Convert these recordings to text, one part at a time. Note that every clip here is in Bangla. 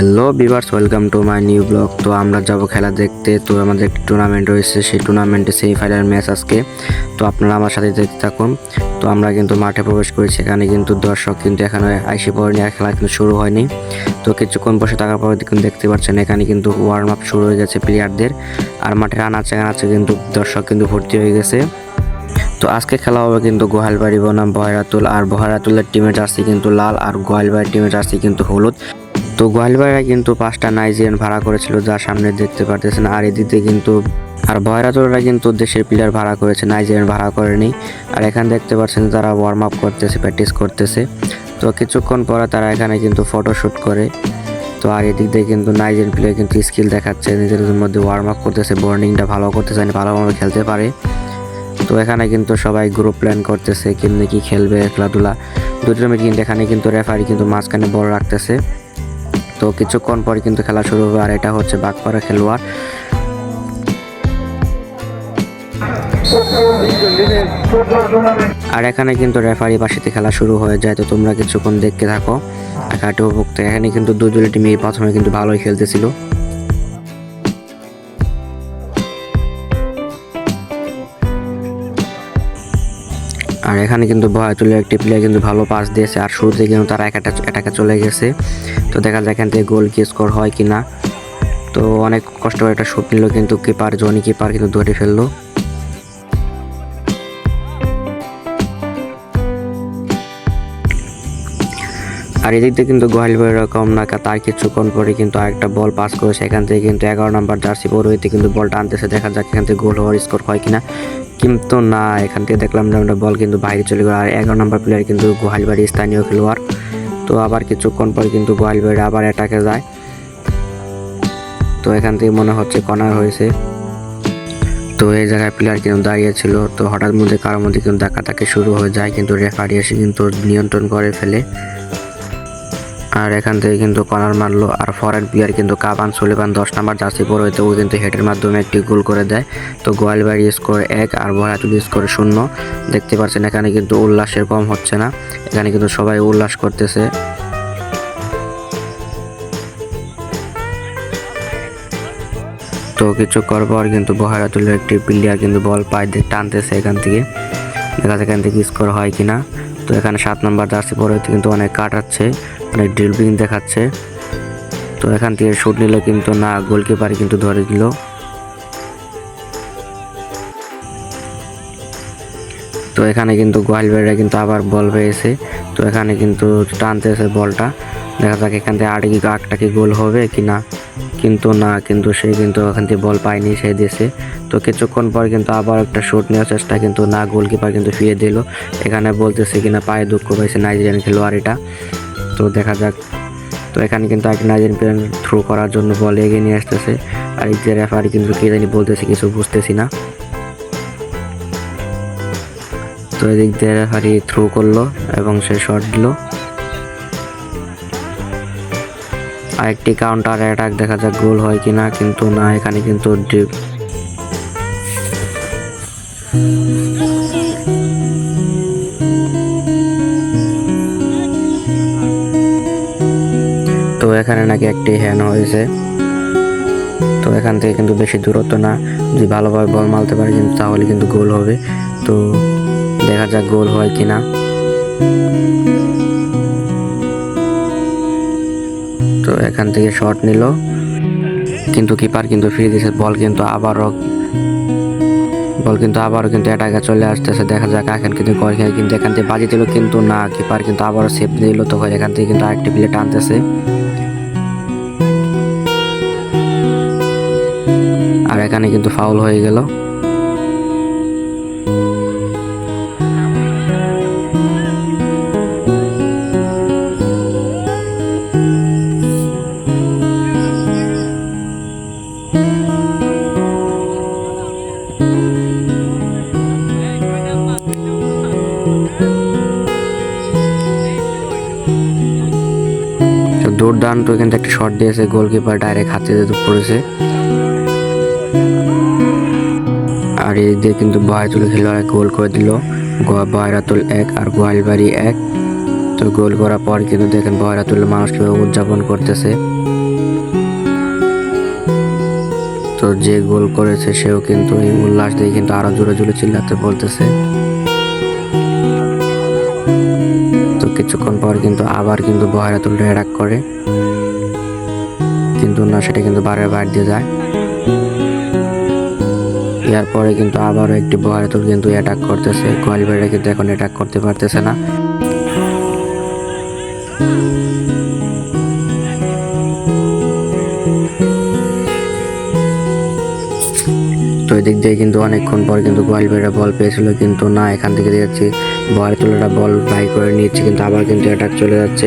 Hello viewers, welcome to my new blog. তো আমরা যাব খেলা দেখতে। তো আমাদের একটি টুর্নামেন্ট রয়েছে, সেই টুর্নামেন্টে সেমিফাইনাল ম্যাচ আজকে। তো আপনারা আমার সাথে দেখতে থাকুন। তো আমরা কিন্তু মাঠে প্রবেশ করেছি, এখানে কিন্তু দর্শক কিন্তু এখানে আইসে পড়েনি, আর খেলা কিন্তু শুরু হয়নি। তো কিছুক্ষণ বসে থাকার পরে কিন্তু দেখতে পাচ্ছেন এখানে কিন্তু ওয়ার্ম আপ শুরু হয়ে গেছে প্লেয়ারদের, আর মাঠের আনাচে কানাচে কিন্তু দর্শক কিন্তু ভর্তি হয়ে গেছে। তো আজকে খেলা হবে কিন্তু গোহালবাড়ি বনাম বহেরাতুল, আর বহেরাতুলের টিমের জার্সি কিন্তু লাল আর গোহালবাড়ির টিমের জার্সি কিন্তু হলুদ। তো গোহালবাড়িরা কিন্তু 5টা নাইজেরিয়ান ভাড়া করেছিল, যার সামনে দেখতে পারতেছেন। আর এদিকে কিন্তু বহেরাতুলরা কিন্তু দেশের প্লেয়ার ভাড়া করেছে, নাইজেরিয়ান ভাড়া করেনি। আর এখানে দেখতে পাচ্ছেন তারা ওয়ার্ম আপ করতেছে, প্র্যাকটিস করতেছে। তো কিছুক্ষণ পরে তারা এখানে কিন্তু ফটোশ্যুট করে। তো আর এদিক দিয়ে কিন্তু নাইজেরিয়ান প্লেয়ার কিন্তু স্কিল দেখাচ্ছে, নিজেদের মধ্যে ওয়ার্ম আপ করতেছে, বোর্ডিংটা ভালো করতেছে, ভালোভাবে খেলতে পারে। তো এখানে কিন্তু সবাই গ্রুপ প্ল্যান করতেছে কেমনি কি খেলবে খেলাধুলা। দুটো মিনিট কিন্তু এখানে কিন্তু রেফারি কিন্তু মাঝখানে বল রাখতেছে। তো কিছুক্ষণ পর কিন্তু খেলা শুরু হবে, আর এটা হচ্ছে বাগপাড়া খেলোয়াড়। আর এখানে কিন্তু রেফারি পাশেতে খেলা শুরু হয়ে যায়। তো তোমরা কিছুক্ষণ দেখতে থাকো একাটে উপভোক্ত। এখানে কিন্তু দুই টিমই প্রথমে কিন্তু ভালোই খেলতেছিল। আর এখানে কিন্তু বহেরাতুলের একটি প্লেয়ার কিন্তু ভালো পাস দিয়েছে, আর শুরুতে কিন্তু তারা এটাকে চলে গেছে। তো দেখা যায় এখান থেকে গোল কি স্কোর হয় কিনা। তো অনেক কষ্ট করে একটা শুট নিল, কিন্তু জনি কিপার কিন্তু ধরে ফেললো। আর এদিক দিয়ে কিন্তু গোহালবাড়ির এরকম না, তার কিছুক্ষণ পরে কিন্তু আরেকটা বল পাস করেছে। এখান থেকে কিন্তু 11 নম্বর জার্সি পরবর্তী কিন্তু বলটা আনতেছে, দেখা যাক এখান থেকে গোল হওয়ার স্কোর হয় কিনা। কিন্তু না, এখান থেকে দেখলাম যে আমরা বল কিন্তু বাইরে চলে গেল। আর 11 নম্বর প্লেয়ার কিন্তু গোহালবাড়ির স্থানীয় খেলোয়াড়। তো আবার কিছুক্ষণ পর কিন্তু গোহালবাড়ি আবার অ্যাটাকে যায়। তো এখান থেকে মনে হচ্ছে কর্নার হয়েছে। তো এই জায়গায় প্লেয়ার কিন্তু দাঁড়িয়েছিল। তো হঠাৎ মধ্যে কারোর মধ্যে কিন্তু ধাক্কাধাক্কি শুরু হয়ে যায়, কিন্তু রেফারি এসে কিন্তু নিয়ন্ত্রণ করে ফেলে। আর এখান থেকে কিন্তু কর্নার মারলো। আর ফরেন প্লেয়ার কিন্তু কাবান সুলেমান 10 নম্বর জার্সি পরে হইতে ও কিন্তু হেডের মাধ্যমে একটি গোল করে দেয়। তো গোহালবাড়ি স্কোর 1 আর বহেরাতুল স্কোর 0। দেখতে পাচ্ছেন এখানে কিন্তু উল্লাসের কম হচ্ছে না, এখানে কিন্তু সবাই উল্লাস করতেছে। তো কিছুক্ষণ পর কিন্তু বহেরাতুলের একটি প্লেয়ার কিন্তু বল পায়ে দিয়ে টানতেছে, এখান থেকে দেখা যায় এখান থেকে স্কোর হয় কিনা। তো এখানে 7 নম্বর জার্সি পরে কিন্তু অনেক কাটাচ্ছে, অনেক ড্রিবলিং দেখাচ্ছে। তো এখান থেকে শুট নিলে কিন্তু না, গোলকিপার কিন্তু ধরে দিল। তো এখানে কিন্তু গোহালবাড়িরা কিন্তু আবার বল পেয়েছে। তো এখানে কিন্তু টানতেছে বলটা, দেখা যাক এখান থেকে আটটা কি গোল হবে কিনা। কিন্তু না, কিন্তু সে কিন্তু এখান থেকে বল পায়নি, সে দিয়েছে। তো কিছুক্ষণ পর কিন্তু আবার একটা শুট নেওয়ার চেষ্টা, কিন্তু না, গোলকিপার কিন্তু ফিরিয়ে দিল। এখানে বলতেছে কিনা পায়ে দুঃখ পাইছে নাইজেরিয়ান খেলোয়াড় এটা। তো দেখা যাক। তো এখানে কিন্তু এক নাইজেরিয়ান প্লেয়ার থ্রো করার জন্য বল এগিয়ে নিয়ে আসতেছে, আর এই যে রেফারি কিন্তু কে জানি বলতেছে, কিছু বুঝতেছি না। তো এদিক দিয়ে রেফারি থ্রো করলো এবং সে শট দিল। আরেকটি কাউন্টার অ্যাটাক, দেখা যাক গোল হয় কিনা। কিন্তু না, এখানে কিন্তু তো এখানে নাকি একটি হ্যান্ড হয়েছে। তো এখান থেকে কিন্তু বেশি দূরত্ব না, যদি ভালোভাবে বল মারতে পারে কিন্তু তাহলে কিন্তু গোল হবে। তো দেখা যাক গোল হয় কিনা। তো এখান থেকে শট নিল, কিন্তু কিপার কিন্তু ফিরে দিয়েছে। বল কিন্তু আবারও কিন্তু অ্যাটাকে চলে আসতেছে, দেখা যাক এখন কিন্তু কিন্তু এখান থেকে বাজি দিল, কিন্তু না, কিপার কিন্তু আবারও সেভ দিল। তো এখান থেকে কিন্তু আরেকটি প্লেয়ার টানতেছে, আর এখানে কিন্তু ফাউল হয়ে গেল। দুর্দান্ত কিন্তু একটা শট দিয়েছে, গোলকিপার ডাইরেক্ট হাতে পড়েছে। আর এই দিয়ে কিন্তু বহেরাতুল খেলোয়াড় গোল করে দিল। বহেরাতুল 1 আর গোহালবাড়ি 1। তো গোল করার পর কিন্তু দেখেন বহেরাতুল মানুষ কিভাবে উদযাপন করতেছে। যে গোল করেছে সেও কিন্তু এই উল্লাস দিয়ে কিন্তু আরো জোরে জোরে চিল্লাতে বলতেছে। তো কিছুক্ষণ পর কিন্তু আবার কিন্তু বহেরাতুলটা অ্যাটাক করে, কিন্তু না সেটা কিন্তু বারের বাইর দিয়ে যায়। এরপরে কিন্তু আবারও একটি বহেরাতুল কিন্তু অ্যাটাক করতেছে। গোয়ালবাড়িরা কিন্তু এখন অ্যাটাক করতে পারতেছে না। তো এদিক দিয়ে কিন্তু অনেকক্ষণ পর কিন্তু গোয়ালবাড়িরা বল পেয়েছিল, কিন্তু না এখান থেকে দেখছি বহেরাতুলরা বল বাই করে নিচ্ছে, কিন্তু আবার কিন্তু অ্যাটাক চলে যাচ্ছে।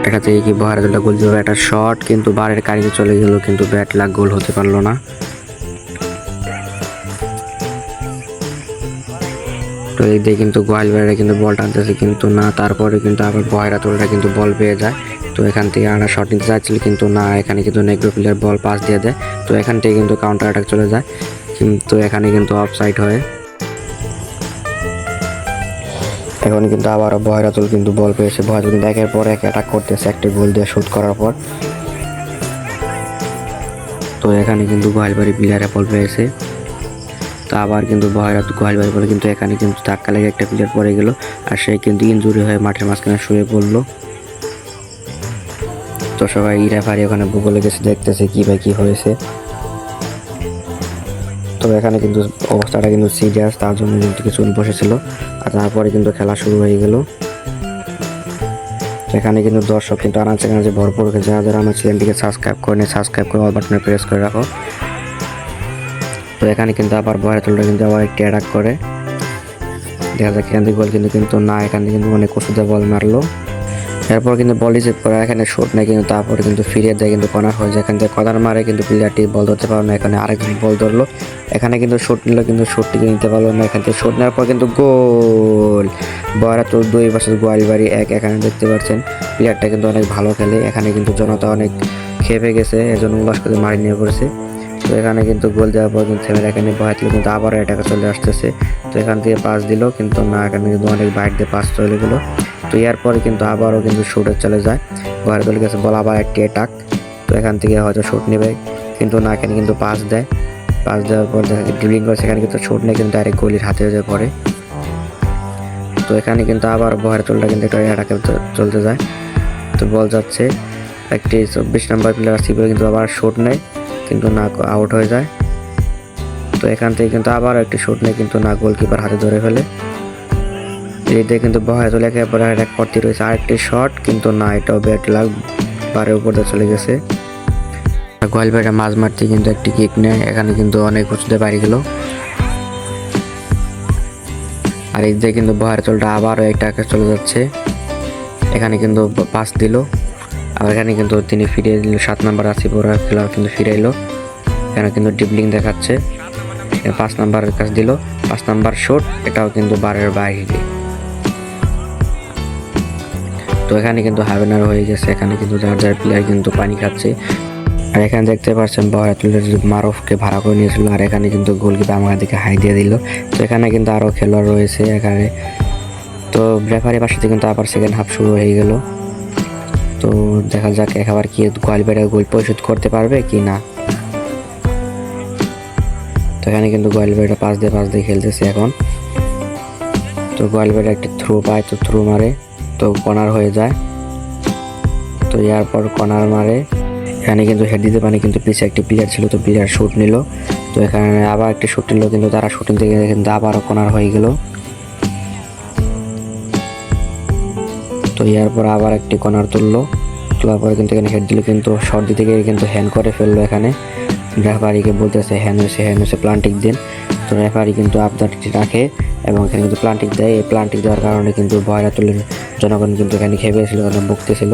এটা থেকে কি বহেরাতুলটা গোল দিবে, একটা শট কিন্তু বারের কারিতে চলে গেল, কিন্তু ব্যাট লাগ গোল হতে পারলো না। তো এই দিয়ে কিন্তু গোয়ালবাড়িরা কিন্তু বল টানতেছে, কিন্তু না তারপরে কিন্তু আবার বহেরাতুলরা কিন্তু বল পেয়ে যায়। তো এখান থেকে আমরা শট নিতে চাচ্ছিল, কিন্তু না এখানে কিন্তু নেগ্রো প্লেয়ার বল পাস দিয়ে দেয়। তো এখান থেকে কিন্তু কাউন্টার অ্যাটাক চলে যায়, কিন্তু এখানে কিন্তু অফসাইড হয়। এখন কিন্তু আবারও বহেরাতুল কিন্তু বল পেয়েছে। বহেরাতুল কিন্তু একের পর এক অ্যাটাক করতেছে একটা গোল দিয়ে শুট করার পর। তো এখানে কিন্তু গোয়ালবাড়ি প্লেয়ারে বল পেয়েছে। তো আবার কিন্তু গোয়ালবাড়ি বলে কিন্তু এখানে কিন্তু ধাক্কা লেগে একটা প্লেয়ার পড়ে গেল, আর সে কিন্তু ইনজুরি হয়ে মাঠের মাঝখানে শুয়ে পড়লো। তো সবাই রেফারি ওখানে ভূগোলে গেছে দেখতেছে কি বা কি হয়েছে। তো এখানে কিন্তু অবস্থাটা কিন্তু সিরিয়াস, তার জন্য কিন্তু কিছুক্ষণ বসেছিল, আর তারপরে কিন্তু খেলা শুরু হয়ে গেল। এখানে কিন্তু দর্শক কিন্তু আনাচে কানাচে ভরপুর হয়েছে। যারা আমার চ্যানেলটিকে সাবস্ক্রাইব করে নিয়ে সাবস্ক্রাইব করে অল বাটনে প্রেস করে রাখো। তো এখানে কিন্তু আবার বহেরাতুলটা কিন্তু আবার একটি অ্যাটাক করে, দেখা যাক এখান থেকে গোল, কিন্তু না এখান থেকে কিন্তু অনেক ওষুধে বল মারলো। এরপর কিন্তু বল রিসিভ করে এখানে শট নেয়, কিন্তু তারপরে কিন্তু ফিরে যায়, কিন্তু কর্নার হয়ে যায়। এখান থেকে কর্নার মারে কিন্তু প্লেয়ারটি বল ধরতে পারলো না, এখানে আরেকজন বল ধরলো, এখানে কিন্তু শট নিল, কিন্তু শটটিকে নিতে পারলো না। এখান থেকে শট নেওয়ার পর কিন্তু গোল। বহেরাতুল 2 ভার্সেস গোয়ালবাড়ি 1। এখানে দেখতে পাচ্ছেন প্লেয়ারটা কিন্তু অনেক ভালো খেলে। এখানে কিন্তু জনতা অনেক খেপে গেছে, এজন্য উল্লাস করে মারি নিয়ে পড়েছে। তো এখানে কিন্তু গোল দেওয়ার পর কিন্তু থেমে এখানে বহেরাতুল কিন্তু আবারও অ্যাটাকে চলে আসতেছে। তো এখান থেকে পাস দিল, কিন্তু না এখানে কিন্তু অনেক বাইট দিয়ে পাস চলে গেলো। তো এরপরে কিন্তু আবারও কিন্তু শুটে চলে যায়, বহেরাতুলের কাছে বল, আবার একটি অ্যাটাক। তো এখান থেকে হয়তো শুট নেবে, কিন্তু না এখানে কিন্তু পাস দেয়। পাস দেওয়ার পর দেখা ড্রিবলিং করে, সেখানে কিন্তু শুট নেই, কিন্তু ডাইরেক্ট গোলির হাতে হয়ে পড়ে। তো এখানে কিন্তু আবার বহেরাতুলটা কিন্তু একটা অ্যাটাকে চলতে যায়। তো বল যাচ্ছে, একটি 24 নম্বর প্লেয়ার আসছে বলে কিন্তু আবার শুট নেয়, কিন্তু না আউট হয়ে যায়। তো এখান থেকে কিন্তু আবার একটি শুট নেয়, কিন্তু না গোলকিপার হাতে ধরে ফেলে। এদিকে কিন্তু বহেরাতুল একেবারে অ্যাটাক করতে রয়েছে, আরেকটি শট, কিন্তু না এটাও ব্যাট লাগ বারের উপর দিয়ে চলে গেছে। গোয়ালবাড়িরা মাঝ মারতে কিন্তু একটি কিক নেয়, এখানে কিন্তু অনেক উঁচুতে বাড়ি গেল। আর এদিকে কিন্তু বহেরাতুলটা আবারও একটাকে চলে যাচ্ছে, এখানে কিন্তু পাস দিল, আর এখানে কিন্তু তিনি ফিরিয়ে দিল। 7 নম্বর আসিফ ওরা খেলোয়াড় কিন্তু ফিরে এলো, এখানে কিন্তু ড্রিবলিং দেখাচ্ছে। 5 নম্বরের কাছে দিল, 5 নম্বর শট, এটাও কিন্তু বারের বাইরে। তো এখানে কিন্তু হাফেনার হয়ে গেছে, এখানে কিন্তু যার যার প্লেয়ার কিন্তু পানি খাচ্ছে। আর এখানে দেখতে পাচ্ছেন বহেরাতুলের মারুফকে ভাড়া করে নিয়েছিল, আর এখানে কিন্তু গোলকিপার আমার দিকে হাই দিয়ে দিল। তো এখানে কিন্তু আরও খেলোয়াড় রয়েছে এখানে। তো রেফারি পাশে কিন্তু আবার সেকেন্ড হাফ শুরু হয়ে গেল। তো দেখা যাক একবার কি গোয়ালবাড়িরা গোল পরিশোধ করতে পারবে কি না। তো এখানে কিন্তু গোয়ালবাড়িরা পাস দিয়ে খেলতেছে এখন। তো গোয়ালবাড়িরা একটি থ্রো পায়, তো থ্রো মারে, তো কর্নার হয়ে যায়। তো এরপর কর্নার মারে, এখানে কিন্তু হেড দিতে পারে, কিন্তু পিছিয়ে একটি প্লেয়ার ছিল, তো প্লেয়ার শুট নিল। তো এখানে আবার একটি শুট নিল, কিন্তু তারা শুটিং থেকে কিন্তু আবারও কর্নার হয়ে গেল। তো এরপর আবার একটি কর্নার তোলার পরে কিন্তু এখানে হেড দিল, কিন্তু শট দিতে গিয়ে কিন্তু হ্যান্ড করে ফেললো। এখানে রেফারিকে বলতেছে হ্যান্ড হয়েছে প্লান্টিক দিন। তো রেফারি কিন্তু আবদারটি রাখে এবং এখানে কিন্তু প্লান্টিক দেয়। এই প্লান্টিক দেওয়ার কারণে কিন্তু বহেরাতুলের জনগণ কিন্তু এখানে খেপেছিল, বকতেছিল।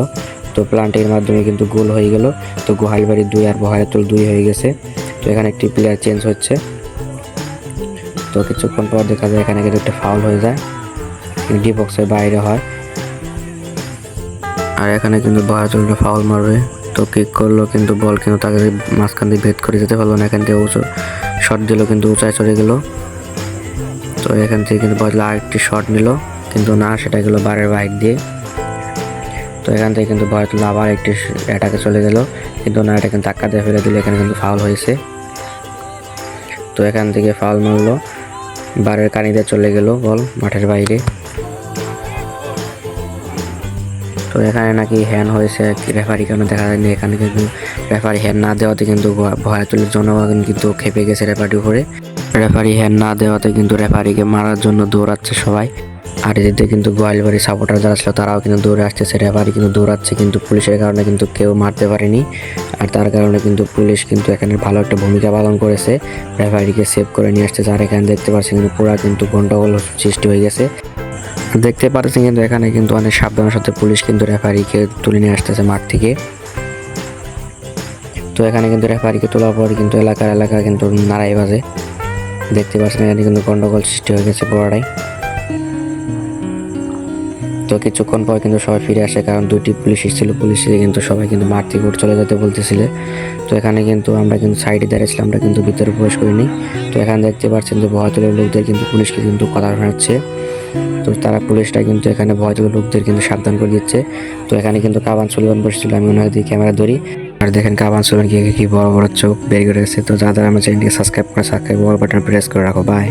তো প্লান্টিকের মাধ্যমে কিন্তু গোল হয়ে গেল। তো গোয়ালবাড়ি 2 আর বহেরাতুল 2 হয়ে গেছে। তো এখানে একটি প্লেয়ার চেঞ্জ হচ্ছে। তো কিছুক্ষণ পর দেখা যায় এখানে কিন্তু একটা ফাউল হয়ে যায়, ডি বক্সের বাইরে হয়। আর এখানে কিন্তু বহেরাতুলটা ফাউল মারবে, তো কিক করলো, কিন্তু বল কিন্তু তাকে মাঝখান দিয়ে ভেদ করে যেতে পারলো না। এখান থেকে শট দিল, কিন্তু উঁচায় চলে গেল। তো এখান থেকে কিন্তু বদলা আরেকটি শট নিল, কিন্তু না সেটা গেল বারের বাইর দিয়ে। তো এখান থেকে কিন্তু বহেরাতুল আবার একটি অ্যাটাকে চলে গেল, কিন্তু না এটা কিন্তু ধাক্কা দিয়ে ফেলে দিল, এখানে কিন্তু ফাউল হয়েছে। তো এখান থেকে ফাউল মারলো, বারের কানিতে চলে গেল বল মাঠের বাইরে। তো এখানে নাকি হ্যান হয়েছে, রেফারি কেন দেখা যায়নি। এখানে কিন্তু রেফারি হ্যান না দেওয়াতে কিন্তু ভয়াতুলের জনগণ কিন্তু খেপে গেছে রেফারির উপরে। রেফারি হ্যান না দেওয়াতে কিন্তু রেফারিকে মারার জন্য দৌড়াচ্ছে সবাই। আর এদিকে কিন্তু গোয়ালবাড়ি সাপোর্টার যারা ছিল তারাও কিন্তু দৌড়ে আসতেছে, রেফারি কিন্তু দৌড়াচ্ছে, কিন্তু পুলিশের কারণে কিন্তু কেউ মারতে পারেনি। আর তার কারণে কিন্তু পুলিশ কিন্তু এখানে ভালো একটা ভূমিকা পালন করেছে, রেফারিকে সেভ করে নিয়ে আসতেছে। আর এখানে দেখতে পাচ্ছি কিন্তু পুরো কিন্তু গন্ডগোল সৃষ্টি হয়ে গেছে। দেখতে পাচ্ছেন কিন্তু এখানে কিন্তু অনেক সাবধানের সাথে পুলিশ কিন্তু রেফারিকে তুলে নিয়ে আসতেছে মাঠ থেকে। তো এখানে কিন্তু রেফারিকে তোলার পর কিন্তু এলাকা কিন্তু নাড়াই বাজে। দেখতে পাচ্ছেন এখানে কিন্তু গন্ডগোল সৃষ্টি হয়ে গেছে পুরোটাই। তো কিছুক্ষণ পর কিন্তু সবাই ফিরে আসে, কারণ দুইটি পুলিশ এসেছিল, পুলিশ কিন্তু সবাই কিন্তু মাঠ থেকে চলে যেতে বলতেছিল। তো এখানে কিন্তু আমরা কিন্তু সাইডে দাঁড়িয়েছিলাম, আমরা কিন্তু ভিতরে প্রবেশ করিনি। তো এখানে দেখতে পাচ্ছেন যে ভয়তুলের লোকদের কিন্তু পুলিশকে কিন্তু কথা শোনাচ্ছে। তো তারা পুলিশটা কিন্তু এখানে ভয়তুলের লোকদের কিন্তু সাবধান করে দিচ্ছে। তো এখানে কিন্তু কাবান সুলতান বসেছিল, আমি ওনাকে দিয়ে ক্যামেরা ধরি। আর দেখেন কাবান সুলতান কি বড় বড় চোখ বের করে গেছে। তো যারা আমার চ্যানেলটিকে সাবস্ক্রাইব করে বল বাটন প্রেস করে রাখো। বাই।